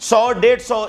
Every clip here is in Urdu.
100, 150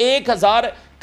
1000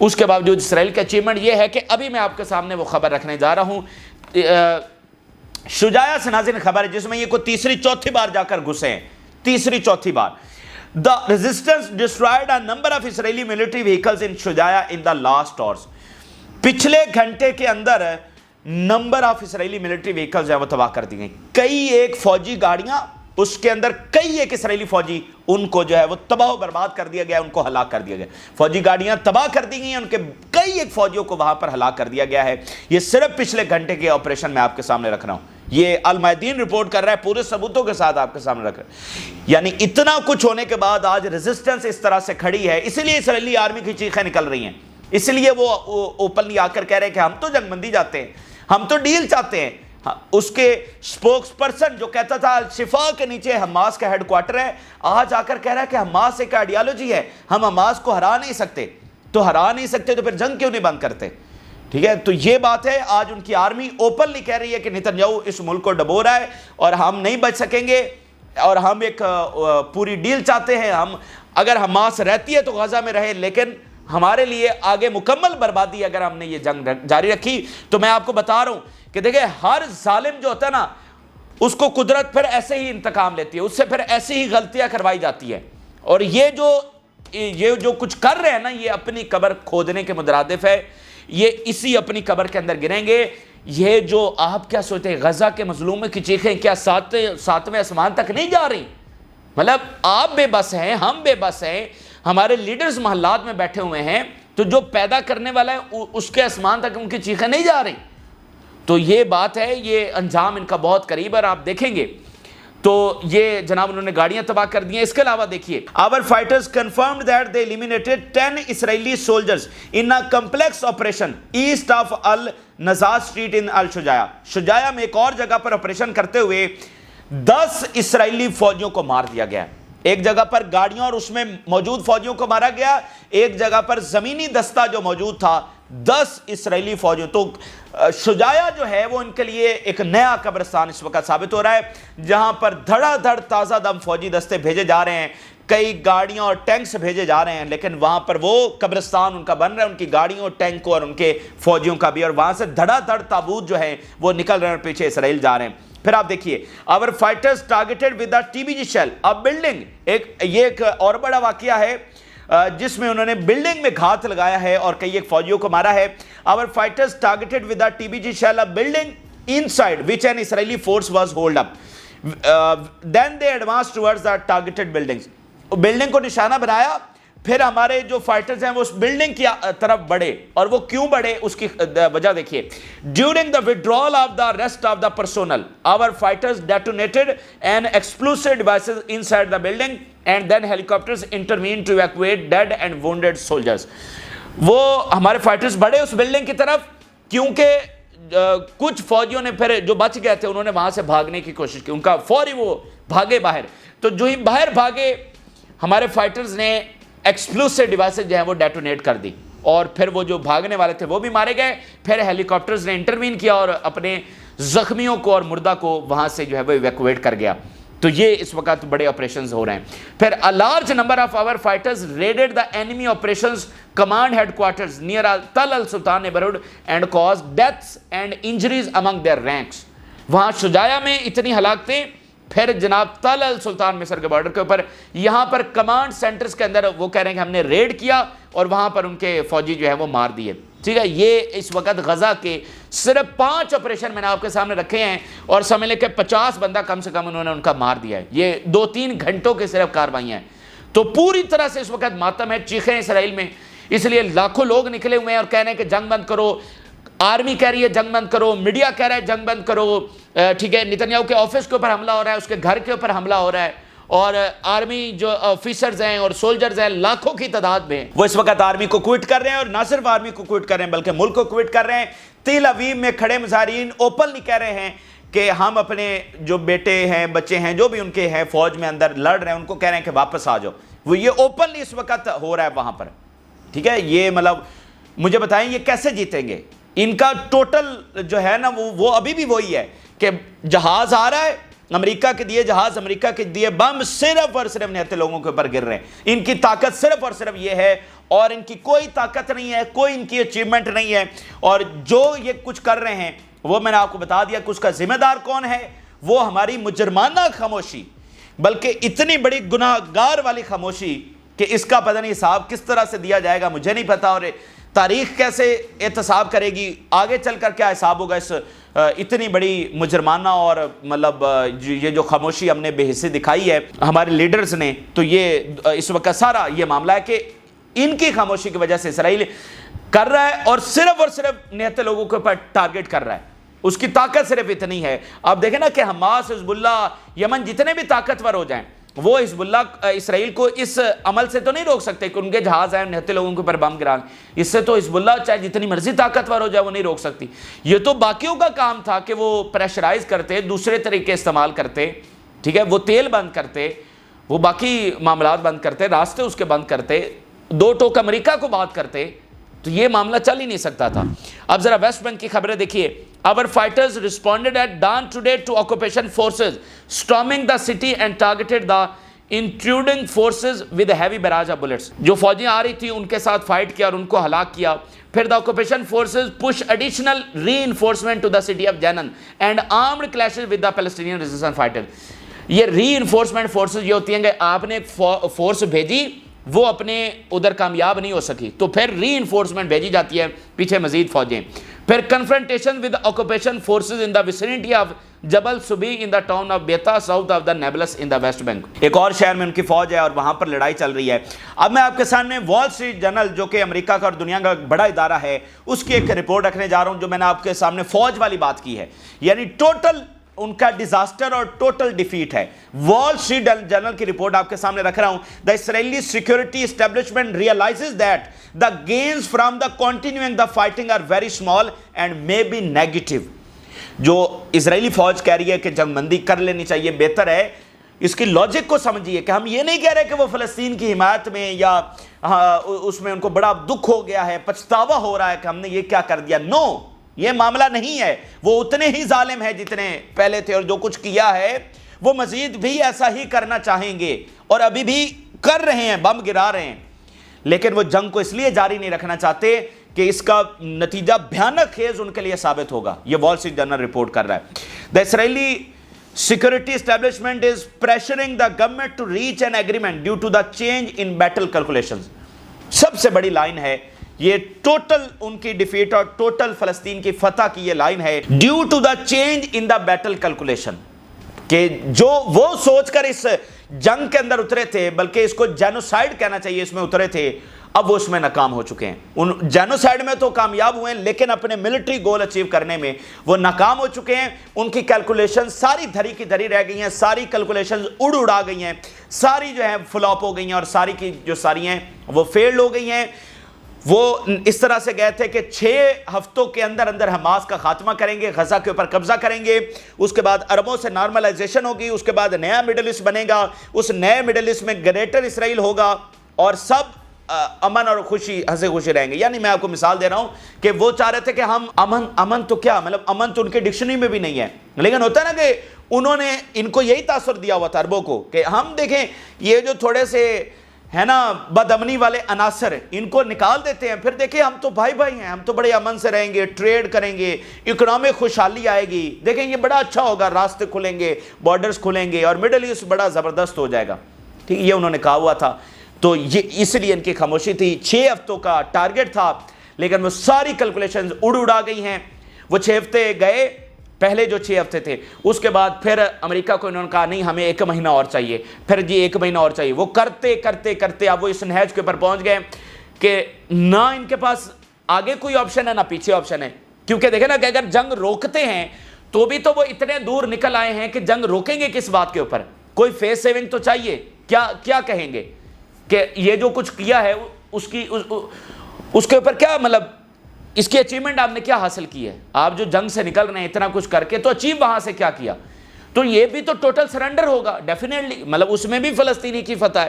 اس کے باوجود اسرائیل کا اچیومنٹ یہ ہے کہ ابھی میں آپ کے سامنے وہ خبر رکھنے جا رہا ہوں، شجاعہ سے نازل خبر ہے جس میں یہ کو تیسری چوتھی بار جا کر گھسے ہیں، تیسری چوتھی بار. The resistance destroyed a number of Israeli military vehicles in Shujaya in the last hours. پچھلے گھنٹے کے اندر number of Israeli military vehicles جو ہے وہ تباہ کر دی گئی. کئی ایک فوجی گاڑیاں، اس کے اندر کئی ایک اسرائیلی فوجی ان کو جو ہے وہ تباہ و برباد کر دیا گیا، ان کو ہلاک کر دیا گیا. فوجی گاڑیاں تباہ کر دی گئی ہیں، ان کے کئی ایک فوجیوں کو وہاں پر ہلاک کر دیا گیا ہے. یہ صرف پچھلے گھنٹے کے آپریشن میں آپ کے سامنے رکھ رہا ہوں. یہ المیادین رپورٹ کر رہا ہے، پورے ثبوتوں کے ساتھ آپ کے سامنے رکھ رہا ہے. یعنی اتنا کچھ ہونے کے بعد آج ریزسٹنس اس طرح سے کھڑی ہے، اسی لیے اسرائیلی آرمی کی چیخیں نکل رہی ہیں. اس لیے وہ اوپنلی آ کر کہہ رہے ہیں کہ ہم تو جنگ بندی جاتے ہیں، ہم تو ڈیل چاہتے ہیں. اس کے سپوکس پرسن جو کہتا تھا الشفا کے نیچے حماس کا ہیڈ کوارٹر ہے، آج آ کر کہہ رہا ہے کہ حماس ایک آئیڈیالوجی ہے، ہم حماس کو ہرا نہیں سکتے. تو ہرا نہیں سکتے تو پھر جنگ کیوں نہیں بند کرتے؟ ٹھیک ہے، تو یہ بات ہے. آج ان کی آرمی اوپنلی کہہ رہی ہے کہ نیتن یاہو اس ملک کو ڈبو رہا ہے اور ہم نہیں بچ سکیں گے، اور ہم ایک پوری ڈیل چاہتے ہیں. ہم اگر حماس رہتی ہے تو غزہ میں رہے، لیکن ہمارے لیے آگے مکمل بربادی اگر ہم نے یہ جنگ جاری رکھی. تو میں آپ کو بتا رہا ہوں کہ دیکھیں، ہر ظالم جو ہوتا ہے نا، اس کو قدرت پھر ایسے ہی انتقام لیتی ہے، اس سے پھر ایسی ہی غلطیاں کروائی جاتی ہیں. اور یہ جو کچھ کر رہے ہیں نا، یہ اپنی قبر کھودنے کے مترادف ہے. یہ اسی اپنی قبر کے اندر گریں گے. یہ جو آپ کیا سوچتے ہیں، غزہ کے مظلوموں کی چیخیں کیا ساتویں آسمان تک نہیں جا رہی؟ مطلب آپ بے بس ہیں، ہم بے بس ہیں، ہمارے لیڈرز محلات میں بیٹھے ہوئے ہیں، تو جو پیدا کرنے والا ہے اس کے آسمان تک ان کی چیخیں نہیں جا رہی. تو یہ بات ہے، یہ انجام ان کا بہت قریب ہے. آپ دیکھیں گے تو یہ جناب انہوں نے گاڑیاں تباہ کر دی ہیں. اس کے علاوہ دیکھیے، our fighters confirmed that they eliminated 10 Israeli soldiers in a complex operation east of Al-Nazar Street in Al-Shujaya. شجایا میں ایک اور جگہ پر آپریشن کرتے ہوئے 10 اسرائیلی فوجیوں کو مار دیا گیا. ایک جگہ پر گاڑیوں اور اس میں موجود فوجیوں کو مارا گیا، ایک جگہ پر زمینی دستہ جو موجود تھا 10 اسرائیلی فوجیوں. تو شجایا جو ہے وہ ان کے لیے ایک نیا قبرستان اس وقت ثابت ہو رہا ہے، جہاں پر دھڑا دھڑ تازہ دم فوجی دستے بھیجے جا رہے ہیں، کئی گاڑیاں اور ٹینکس بھیجے جا رہے ہیں. لیکن وہاں پر وہ قبرستان ان کا بن رہا ہے، ان کی گاڑیوں اور ٹینکوں اور ان کے فوجیوں کا بھی، اور وہاں سے دھڑا دھڑ تابوت جو ہے وہ نکل رہے ہیں اور پیچھے اسرائیل جا رہے ہیں. پھر آپ دیکھیے، our fighters targeted with a TBG shell a building. یہ ایک اور بڑا واقعہ ہے جس میں انہوں نے بلڈنگ میں گھات لگایا ہے اور کئی ایک فوجیوں کو مارا ہے. our fighters targeted with a TBG shell a building inside which an Israeli force was holed up. Then they advanced towards the targeted buildings. Building کو نشانہ بنایا، پھر ہمارے جو فائٹرز ہیں وہ اس بلڈنگ کی طرف بڑھے. اور وہ کیوں بڑھے اس کی وجہ دیکھیے. During the withdrawal of the rest of the personnel, our fighters detonated an explosive devices inside the building and then helicopters intervened to evacuate dead and wounded soldiers. وہ ہمارے فائٹرز بڑھے اس بلڈنگ کی طرف، کیونکہ کچھ فوجیوں نے پھر جو بچ گئے تھے انہوں نے وہاں سے بھاگنے کی کوشش کی. ان کا فوری وہ بھاگے باہر. تو جو ہی باہر بھاگے، ہمارے فائٹرز نے ایکسپلوسیو ڈیوائسز جو ہیں وہ ڈیٹونیٹ کر دی، اور پھر وہ جو بھاگنے والے تھے وہ بھی مارے گئے. پھر ہیلی کاپٹرز نے انٹروین کیا اور اپنے زخمیوں کو اور مردہ کو وہاں سے جو ہے وہ ایویکویٹ کر گیا. تو یہ اس وقت بڑے آپریشنز ہو رہے ہیں. پھر a large number of our fighters raided the enemy operations command headquarters near Tal al-Sultan neighborhood and caused deaths and injuries among their ranks. وہاں شجایا میں اتنی ہلاکتیں، پھر جناب تل السلطان مصر کے بارڈر کے اوپر، یہاں پر کمانڈ سینٹرز کے اندر وہ کہہ رہے ہیں کہ ہم نے ریڈ کیا اور وہاں پر ان کے فوجی جو ہے وہ مار دیے. ٹھیک ہے، یہ اس وقت غزہ کے صرف 5 آپریشن میں نے آپ کے سامنے رکھے ہیں، اور سمجھ لیں کہ 50 بندہ کم سے کم انہوں نے ان کا مار دیا ہے. یہ 2-3 گھنٹوں کے صرف کاروائیاں ہیں. تو پوری طرح سے اس وقت ماتم ہے، چیخیں اسرائیل میں. اس لیے لاکھوں لوگ نکلے ہوئے ہیں اور کہہ رہے ہیں کہ جنگ بند کرو. آرمی کہہ رہی ہے جنگ بند کرو، میڈیا کہہ رہا ہے جنگ بند کرو. ٹھیک ہے، نیتن یاہو کے آفس کے اوپر حملہ ہو رہا ہے، اس کے گھر کے اوپر حملہ ہو رہا ہے، اور آرمی جو آفیسرز ہیں اور سولجرز ہیں لاکھوں کی تعداد میں وہ اس وقت آرمی کو کوئٹ کر رہے ہیں. اور نہ صرف آرمی کو کوئٹ کر رہے ہیں بلکہ ملک کو کوئٹ کر رہے ہیں. تل اویو میں کھڑے مظاہرین اوپنلی کہہ رہے ہیں کہ ہم اپنے جو بیٹے ہیں، بچے ہیں، جو بھی ان کے ہیں فوج میں اندر لڑ رہے ہیں، ان کو کہہ رہے ہیں کہ واپس آ جاؤ. وہ یہ اوپنلی اس وقت ہو رہا ہے وہاں پر. ٹھیک ہے، یہ مطلب مجھے بتائیں یہ کیسے جیتیں گے؟ ان کا ٹوٹل جو ہے نا وہ ابھی بھی وہی ہے کہ جہاز آ رہا ہے، امریکہ کے دیے جہاز، امریکہ کے دیے بم صرف اور صرف نہتے لوگوں کے اوپر گر رہے ہیں۔ ان کی طاقت صرف اور صرف یہ ہے، اور ان کی کوئی طاقت نہیں ہے، کوئی ان کی اچیومنٹ نہیں ہے، اور جو یہ کچھ کر رہے ہیں وہ میں نے آپ کو بتا دیا کہ اس کا ذمہ دار کون ہے، وہ ہماری مجرمانہ خاموشی، بلکہ اتنی بڑی گناہگار والی خاموشی کہ اس کا پتہ نہیں حساب کس طرح سے دیا جائے گا مجھے نہیں پتا، اور تاریخ کیسے احتساب کرے گی، آگے چل کر کیا حساب ہوگا اس اتنی بڑی مجرمانہ اور مطلب یہ جو خاموشی ہم نے بے حسی دکھائی ہے ہمارے لیڈرز نے۔ تو یہ اس وقت سارا یہ معاملہ ہے کہ ان کی خاموشی کی وجہ سے اسرائیل کر رہا ہے، اور صرف نہتے لوگوں کے اوپر ٹارگٹ کر رہا ہے، اس کی طاقت صرف اتنی ہے۔ آپ دیکھیں نا کہ حماس، حزب اللہ، یمن جتنے بھی طاقتور ہو جائیں، وہ حزب اللہ اسرائیل کو اس عمل سے تو نہیں روک سکتے کہ ان کے جہاز آئے نہتے لوگوں کے اوپر بم گرائیں۔ اس سے تو حزب اللہ چاہے جتنی مرضی طاقتور ہو جائے وہ نہیں روک سکتی۔ یہ تو باقیوں کا کام تھا کہ وہ پریشرائز کرتے، دوسرے طریقے استعمال کرتے، ٹھیک ہے، وہ تیل بند کرتے، وہ باقی معاملات بند کرتے، راستے اس کے بند کرتے، دو ٹوک امریکہ کو بات کرتے، تو یہ معاملہ چل ہی نہیں سکتا تھا۔ اب ذرا ویسٹ بینک کی خبریں دیکھیے۔ Our fighters responded at dawn today to occupation forces storming the city and targeted the intruding forces with a heavy barrage of bullets. جو فوجیں آ رہی تھیں ان کے ساتھ فائٹ کیا اور ان کو ہلاک کیا۔ پھر the occupation forces push additional reinforcement to the city of Jenin and armed clashes with the Palestinian resistance fighters. یہ reinforcement forces یہ ہوتی ہیں کہ آپ نے ایک فورس بھیجی، وہ اپنے ادھر کامیاب نہیں ہو سکی تو پھر ری انفورسمنٹ بھیجی جاتی ہے، پیچھے مزید فوجیں۔ پھر confrontation with occupation forces in the vicinity of Jabal Sabih in the town of Beita south of the Nablus in the West Bank. ایک اور شہر میں ان کی فوج ہے اور وہاں پر لڑائی چل رہی ہے۔ اب میں آپ کے سامنے وال اسٹریٹ جرنل جو کہ امریکہ کا اور دنیا کا بڑا ادارہ ہے اس کی ایک رپورٹ رکھنے جا رہا ہوں، جو میں نے آپ کے سامنے فوج والی بات کی ہے، یعنی ٹوٹل ان کا ڈیزاسٹر اور ٹوٹل ڈیفیٹ ہے۔ وال اسٹریٹ جرنل کی رپورٹ آپ کے سامنے رکھ رہا ہوں۔ The Israeli security establishment realizes that the gains from the continuing the fighting are very small and may be negative۔ جو اسرائیلی فوج کہہ رہی ہے کہ جنگ بندی کر لینی چاہیے، بہتر ہے، اس کی لاجک کو سمجھیے کہ ہم یہ نہیں کہہ رہے کہ وہ فلسطین کی حمایت میں یا اس میں ان کو بڑا دکھ ہو گیا ہے، پچھتاوا ہو رہا ہے کہ ہم نے یہ کیا کر دیا، نو، یہ معاملہ نہیں ہے۔ وہ اتنے ہی ظالم ہیں جتنے پہلے تھے، اور جو کچھ کیا ہے وہ مزید بھی ایسا ہی کرنا چاہیں گے، اور ابھی بھی کر رہے ہیں، بم گرا رہے ہیں، لیکن وہ جنگ کو اس لیے جاری نہیں رکھنا چاہتے کہ اس کا نتیجہ بھیانک خیز ان کے لیے ثابت ہوگا۔ یہ وال اسٹریٹ جرنل رپورٹ کر رہا ہے۔ The Israeli security establishment is pressuring the government to reach an agreement due to the change in battle calculations۔ سب سے بڑی لائن ہے یہ، ٹوٹل ان کی ڈیفیٹ اور ٹوٹل فلسطین کی فتح کی یہ لائن ہے، due to the change in the battle calculation, کہ جو وہ سوچ کر اس جنگ کے اندر اترے تھے، بلکہ اس کو جینوسائیڈ کہنا چاہیے، اس میں اترے تھے، اب وہ اس میں ناکام ہو چکے ہیں۔ ان جینوسائیڈ میں تو کامیاب ہوئے ہیں لیکن اپنے ملٹری گول اچیو کرنے میں وہ ناکام ہو چکے ہیں۔ ان کی کیلکولیشن ساری دھری کی دھری رہ گئی ہیں، ساری کیلکولیشن اڑا گئی ہیں، ساری جو ہیں فلاپ ہو گئی ہیں، اور ساری کی جو ساری ہیں وہ فیلڈ ہو گئی ہیں۔ وہ اس طرح سے گئے تھے کہ 6 ہفتوں کے اندر اندر حماس کا خاتمہ کریں گے، غزہ کے اوپر قبضہ کریں گے، اس کے بعد عربوں سے نارملائزیشن ہوگی، اس کے بعد نیا مڈل ایسٹ بنے گا، اس نئے مڈل ایسٹ میں گریٹر اسرائیل ہوگا، اور سب امن اور خوشی ہنسے خوشی رہیں گے۔ یعنی میں آپ کو مثال دے رہا ہوں کہ وہ چاہ رہے تھے کہ ہم امن تو کیا، مطلب امن تو ان کے ڈکشنری میں بھی نہیں ہے، لیکن ہوتا ہے نا کہ انہوں نے ان کو یہی تاثر دیا ہوا تھا عربوں کو کہ ہم دیکھیں یہ جو تھوڑے سے ہے نا بدامنی والے عناصر، ان کو نکال دیتے ہیں، پھر دیکھیں ہم تو بھائی بھائی ہیں، ہم تو بڑے امن سے رہیں گے، ٹریڈ کریں گے، اکنامک خوشحالی آئے گی، دیکھیں یہ بڑا اچھا ہوگا، راستے کھلیں گے، بارڈرز کھلیں گے، اور مڈل ایسٹ بڑا زبردست ہو جائے گا، ٹھیک، یہ انہوں نے کہا ہوا تھا۔ تو یہ اس لیے ان کی خاموشی تھی، 6 ہفتوں کا ٹارگٹ تھا، لیکن وہ ساری کیلکولیشنز اڑا گئی ہیں۔ وہ 6 ہفتے گئے، پہلے جو 6 ہفتے تھے، اس کے بعد پھر امریکہ کو انہوں نے کہا نہیں ہمیں 1 مہینہ اور چاہیے، پھر جی 1 مہینہ اور چاہیے۔ وہ کرتے کرتے کرتے اب وہ اس نہج کے اوپر پہنچ گئے کہ نہ ان کے پاس آگے کوئی آپشن ہے نہ پیچھے آپشن ہے، کیونکہ دیکھیں نا کہ اگر جنگ روکتے ہیں تو بھی تو وہ اتنے دور نکل آئے ہیں کہ جنگ روکیں گے کس بات کے اوپر، کوئی فیس سیونگ تو چاہیے، کیا کہیں گے کہ یہ جو کچھ کیا ہے اس کے اوپر کیا، مطلب اس کی اچیومنٹ آپ نے کیا حاصل کی ہے، آپ جو جنگ سے نکل رہے ہیں اتنا کچھ کر کے، تو اچیو وہاں سے کیا کیا، تو یہ بھی تو ٹوٹل سرنڈر ہوگا ڈیفینیٹلی، مطلب اس میں بھی فلسطینی کی فتح ہے۔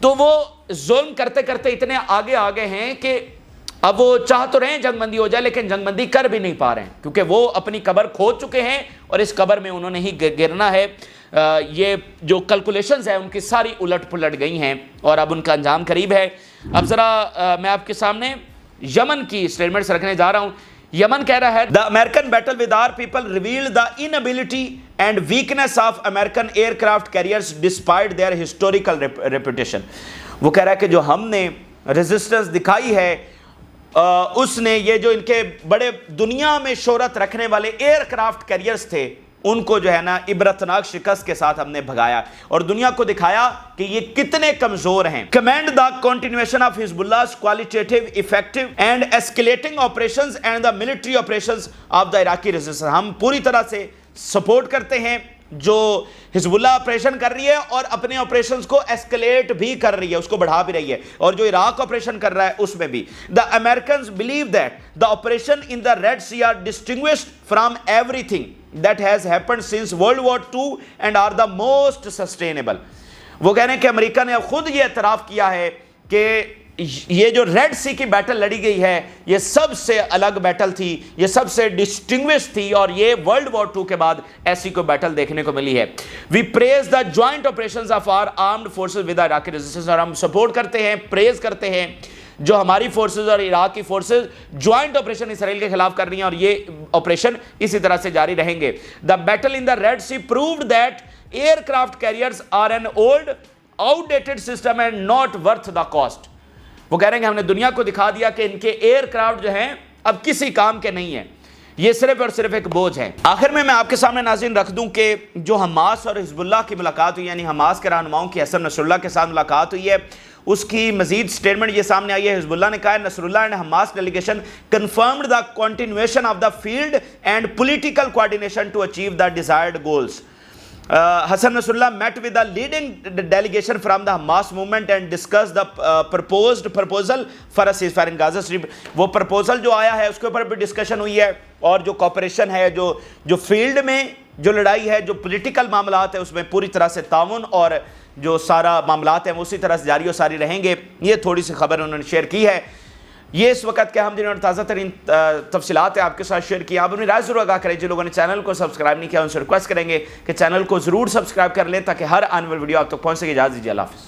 تو وہ ظلم کرتے کرتے اتنے آگے آگے ہیں کہ اب وہ چاہ تو رہے ہیں جنگ بندی ہو جائے، لیکن جنگ بندی کر بھی نہیں پا رہے ہیں، کیونکہ وہ اپنی قبر کھود چکے ہیں اور اس قبر میں انہوں نے ہی گرنا ہے۔ یہ جو کلکولیشنز ہیں ان کی ساری الٹ پلٹ گئی ہیں اور اب ان کا انجام قریب ہے۔ اب ذرا میں آپ کے سامنے یمن کی سٹیٹمنٹس رکھنے جا رہا ہوں۔ یمن کہہ رہا ہے The American battle with our people revealed the inability and weakness of American aircraft carriers despite their historical reputation۔ وہ کہہ رہا ہے کہ جو ہم نے ریزسٹنس دکھائی ہے اس نے یہ جو ان کے بڑے دنیا میں شہرت رکھنے والے ایئر کرافٹ کیریئرز تھے ان کو جو ہے نا عبرتناک شکست کے ساتھ ہم نے بھگایا اور دنیا کو دکھایا کہ یہ کتنے کمزور ہیں۔ Commend the continuation of Hezbollah's qualitative, effective and escalating operations and the military operations of the Iraqi resistance۔ ہم پوری طرح سے سپورٹ کرتے ہیں جو حزب اللہ آپریشن کر رہی ہے اور اپنے آپریشنز کو ایسکلیٹ بھی کر رہی ہے، اس کو بڑھا بھی رہی ہے، اور جو عراق آپریشن کر رہا ہے اس میں بھی۔ The Americans believe that the operation in the Red Sea are distinguished from everything that has happened since World War II and are the most sustainable۔ وہ کہہ رہے ہیں کہ امریکہ نے اب خود یہ اعتراف کیا ہے کہ یہ جو ریڈ سی کی بیٹل لڑی گئی ہے یہ سب سے الگ بیٹل تھی، یہ سب سے ڈسٹنگوش تھی، اور یہ ورلڈ وار 2 کے بعد ایسی کوئی بیٹل دیکھنے کو ملی ہے۔ We praise the joint operations of our armed forces with Iraqi resistance, اور ہم سپورٹ کرتے ہیں، پریز کرتے ہیں جو ہماری فورسز اور عراق کی فورسز جوائنٹ آپریشن اسرائیل کے خلاف کر رہی ہیں، اور یہ آپریشن اسی طرح سے جاری رہیں گے۔ The battle in the Red Sea proved that aircraft carriers are an old outdated system and not worth the cost. وہ کہہ رہے ہیں کہ ہم نے دنیا کو دکھا دیا کہ ان کے ایئر کرافٹ جو ہیں اب کسی کام کے نہیں ہیں، یہ صرف اور صرف ایک بوجھ ہے۔ آخر میں آپ کے سامنے ناظرین رکھ دوں کہ جو حماس اور حزب اللہ کی ملاقات ہوئی، یعنی حماس کے رہنماؤں کی حسن نصر اللہ کے ساتھ ملاقات ہوئی ہے، اس کی مزید سٹیٹمنٹ یہ سامنے آئی ہے۔ حزب اللہ نے کہا ہے Nasrallah and Hamas delegation confirmed the continuation of the field and political coordination to achieve the desired goals. Hassan Nasrallah met with the leading delegation from the Hamas movement and discussed the proposed proposal for a ceasefire in Gaza Strip۔ وہ پرپوزل جو آیا ہے اس کے اوپر بھی ڈسکشن ہوئی ہے، اور جو کوپریشن ہے، جو فیلڈ میں جو لڑائی ہے، جو پولیٹیکل معاملات ہیں، اس میں پوری طرح سے تعاون اور جو سارا معاملات ہیں وہ اسی طرح سے جاری و ساری رہیں گے۔ یہ تھوڑی سی خبر انہوں نے شیئر کی ہے۔ یہ اس وقت کے اہم ترین اور تازہ ترین تفصیلات ہیں آپ کے ساتھ شیئر کی۔ آپ اپنی رائے ضرور آگاہ کریں۔ جن لوگوں نے چینل کو سبسکرائب نہیں کیا ان سے ریکویسٹ کریں گے کہ چینل کو ضرور سبسکرائب کر لیں تاکہ ہر آنے والی ویڈیو آپ تک پہنچ سکے۔ اجازت دیجیے، اللہ حافظ۔